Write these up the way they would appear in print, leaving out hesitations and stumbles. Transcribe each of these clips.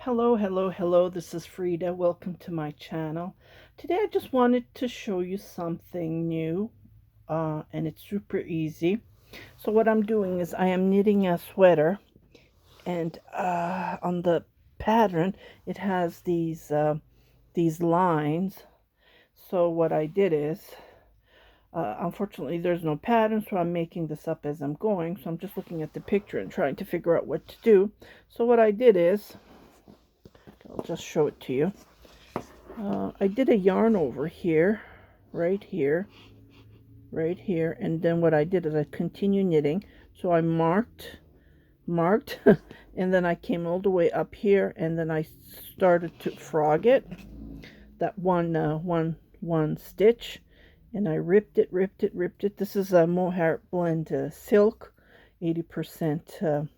Hello, hello, hello. This is Frida. Welcome to my channel. Today I just wanted to show you something new, and it's super easy. So what I'm doing is I am knitting a sweater, and on the pattern it has these lines. So what I did is, unfortunately there's no pattern, so I'm making this up as I'm going. So I'm just looking at the picture and trying to figure out what to do. So what I did is, I'll just show it to you. I did a yarn over here, right here, right here, and then what I did is I continued knitting. So I marked, and then I came all the way up here, and then I started to frog it, that one stitch, and I ripped it. This is a mohair blend silk, 80%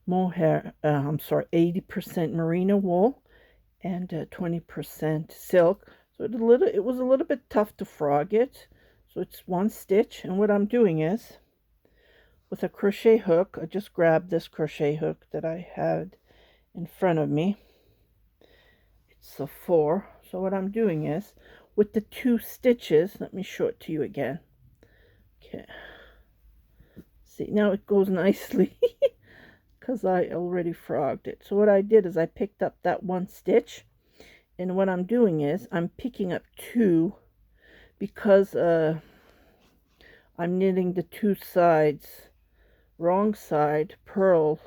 mohair. I'm sorry, 80% merino wool, and 20% silk. So it was a little bit tough to frog it. So it's one stitch, and what I'm doing is, with a crochet hook, I just grabbed this crochet hook that I had in front of me. It's a 4. So what I'm doing is, with the 2 stitches, let me show it to you again. Okay. See, now it goes nicely because I already frogged it. So what I did is I picked up that one stitch, and what I'm doing is I'm picking up 2, because I'm knitting the 2 sides wrong side, purl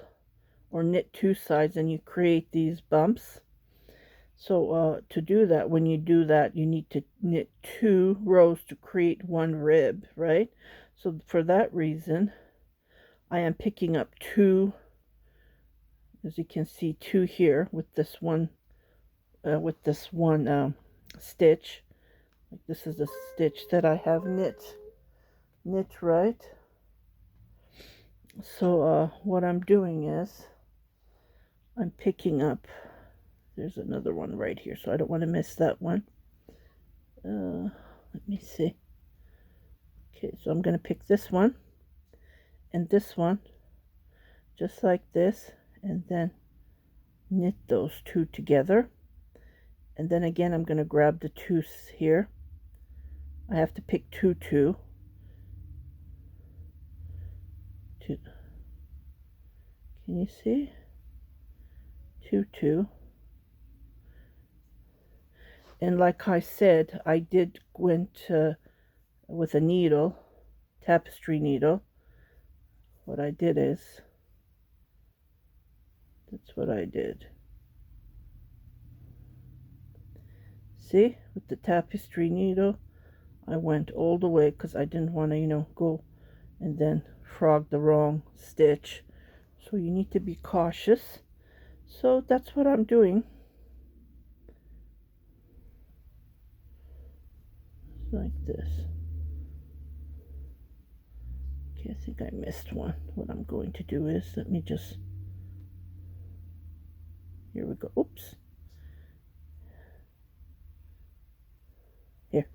or knit 2 sides, and you create these bumps. So to do that, when you do that, you need to knit 2 rows to create 1 rib, right? So for that reason, I am picking up 2, as you can see, 2 here with this one stitch. Like, this is a stitch that I have knit right. So what I'm doing is I'm picking up, there's another one right here, so I don't want to miss that one. Let me see. Okay, so I'm going to pick this one and this one, just like this, and then knit those 2 together. And then again, I'm going to grab the 2 here. I have to pick 2, 2. Can you see? 2, 2. And like I said, I did went with a needle, tapestry needle. What I did is, that's what I did. See, with the tapestry needle, I went all the way because I didn't want to, go and then frog the wrong stitch. So you need to be cautious. So that's what I'm doing. Like this. Okay, I think I missed one. What I'm going to do is, let me just, here we go. Oops. Here.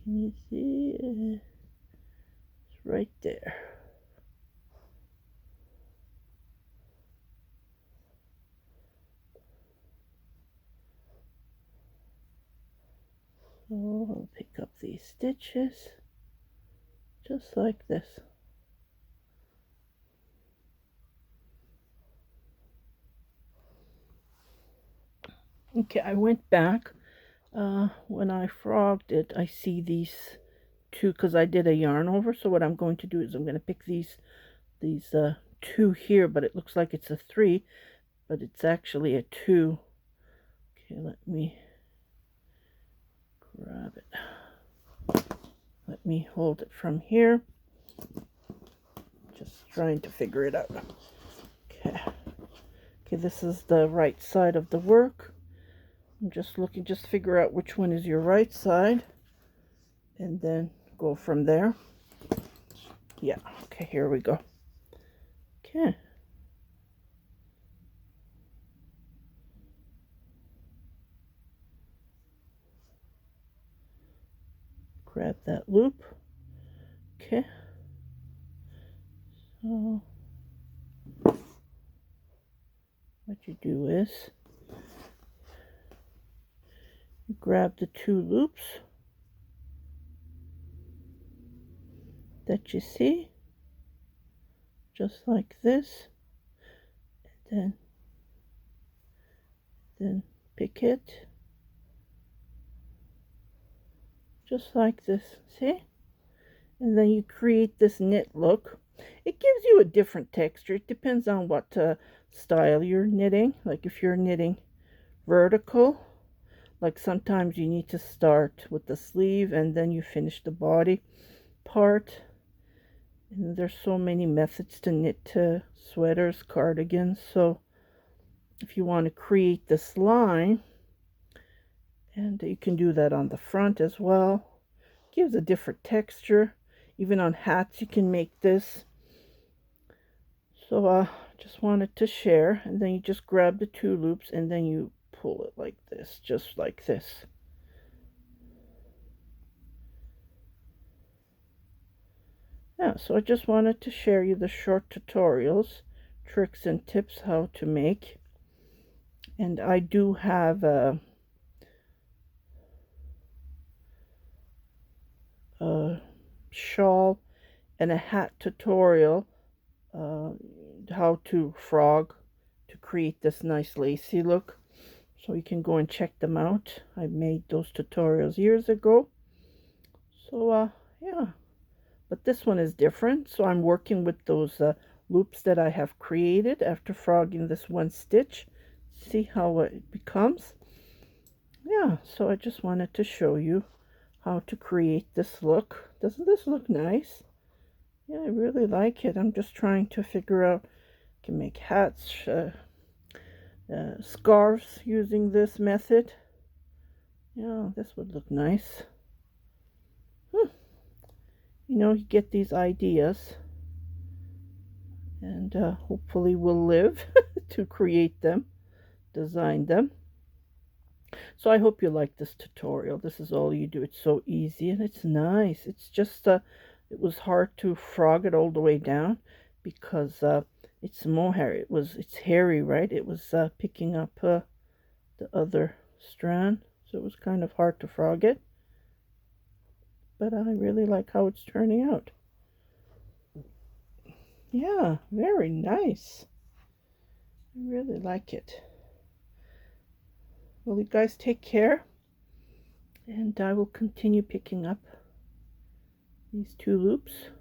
Can you see it? It's right there. So I'll pick up these stitches just like this. Okay, I went back. When I frogged it, I see these 2, because I did a yarn over. So what I'm going to do is I'm going to pick these 2 here, but it looks like it's a 3, but it's actually a 2. Okay, let me grab it. Let me hold it from here. Just trying to figure it out. Okay. Okay, this is the right side of the work. I'm just looking, just figure out which one is your right side, and then go from there. Yeah, okay, here we go. Okay. grab that loop. Okay, so what you do is you grab the 2 loops that you see, just like this, and then pick it just like this, see? And then you create this knit look. It gives you a different texture. It depends on what style you're knitting. Like if you're knitting vertical, like sometimes you need to start with the sleeve and then you finish the body part. And there's so many methods to knit sweaters, cardigans. So if you want to create this line, and you can do that on the front as well, gives a different texture. Even on hats you can make this. So just wanted to share. And then you just grab the 2 loops and then you pull it like this, just like this. Yeah, so I just wanted to share you the short tutorials, tricks and tips how to make. And I do have a shawl and a hat tutorial, how to frog to create this nice lacy look, so you can go and check them out. I made those tutorials years ago. So yeah, but this one is different, so I'm working with those loops that I have created after frogging this 1 stitch. See how it becomes. Yeah, so I just wanted to show you how to create this look. Doesn't this look nice? Yeah, I really like it. I'm just trying to figure out, I can make hats, scarves using this method. Yeah, this would look nice. You know, you get these ideas, and hopefully we'll live to create them, design them. So I hope you like this tutorial. This is all you do. It's so easy and it's nice. It's just it was hard to frog it all the way down because it's mohair. It's hairy, right? It was picking up the other strand, so it was kind of hard to frog it. But I really like how it's turning out. Yeah, very nice. I really like it. Well, you guys take care, and I will continue picking up these 2 loops,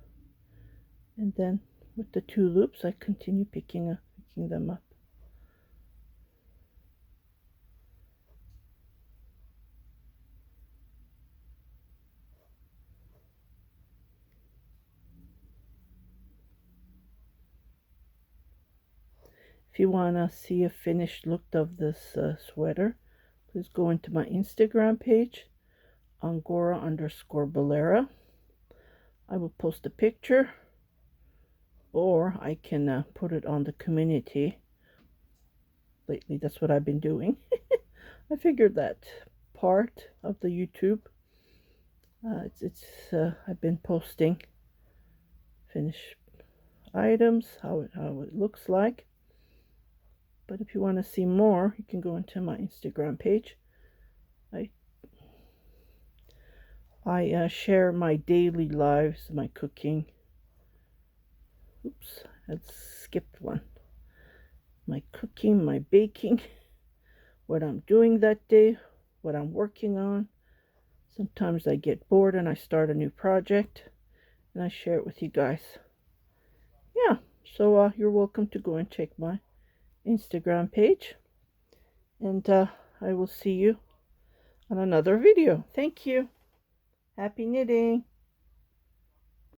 and then with the 2 loops I continue picking them up. If you want to see a finished look of this sweater, please go into my Instagram page, Angora_Bolera. I will post a picture, or I can put it on the community. Lately, that's what I've been doing. I figured that part of the YouTube, I've been posting finished items, how it looks like. But if you want to see more, you can go into my Instagram page. I share my daily lives, my cooking. Oops, I skipped one. My cooking, my baking, what I'm doing that day, what I'm working on. Sometimes I get bored and I start a new project and I share it with you guys. Yeah, so you're welcome to go and check my Instagram page, and I will see you on another video. Thank you. Happy knitting.